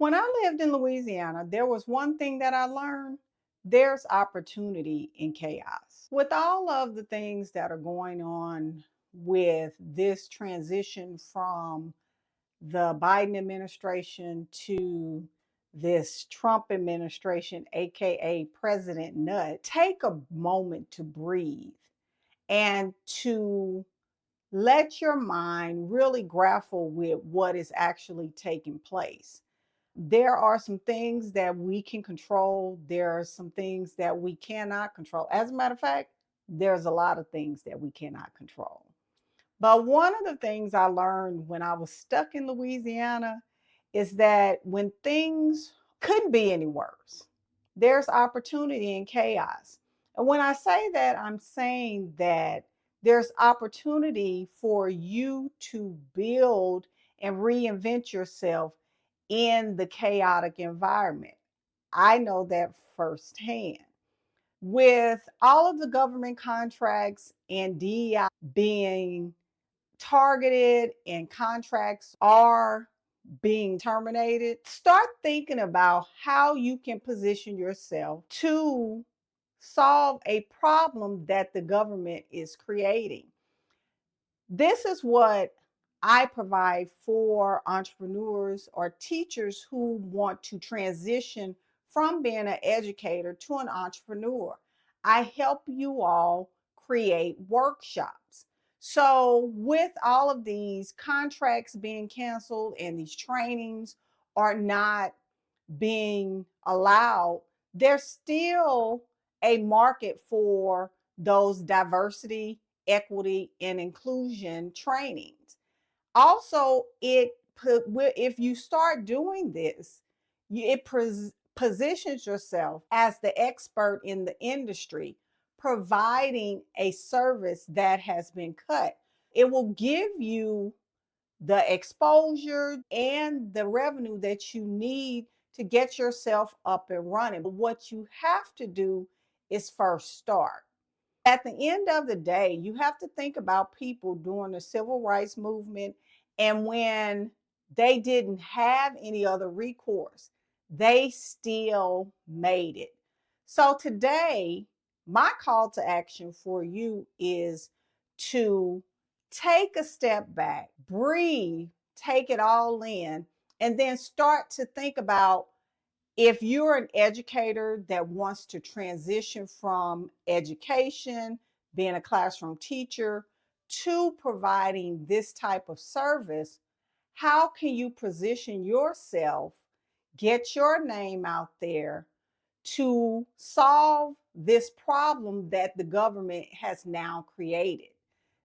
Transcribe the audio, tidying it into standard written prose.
When I lived in Louisiana, there was one thing that I learned: there's opportunity in chaos. With all of the things that are going on with this transition from the Biden administration to this Trump administration, AKA President Nut, take a moment to breathe and to let your mind really grapple with what is actually taking place. There are some things that we can control. There are some things that we cannot control. As a matter of fact, there's a lot of things that we cannot control. But one of the things I learned when I was stuck in Louisiana is that when things couldn't be any worse, there's opportunity in chaos. And when I say that, I'm saying that there's opportunity for you to build and reinvent yourself in the chaotic environment. I know that firsthand. With all of the government contracts and DEI being targeted and contracts are being terminated, start thinking about how you can position yourself to solve a problem that the government is creating. This is what I provide for entrepreneurs or teachers who want to transition from being an educator to an entrepreneur. I help you all create workshops. So, with all of these contracts being canceled and these trainings are not being allowed, there's still a market for those diversity, equity, and inclusion trainings. Also, if you start doing this, it positions yourself as the expert in the industry, providing a service that has been cut. It will give you the exposure and the revenue that you need to get yourself up and running. But what you have to do is first start. At the end of the day, you have to think about people during the civil rights movement and when they didn't have any other recourse, they still made it. So today, my call to action for you is to take a step back, breathe, take it all in, and then start to think about if you're an educator that wants to transition from education, being a classroom teacher, to providing this type of service, how can you position yourself, get your name out there to solve this problem that the government has now created?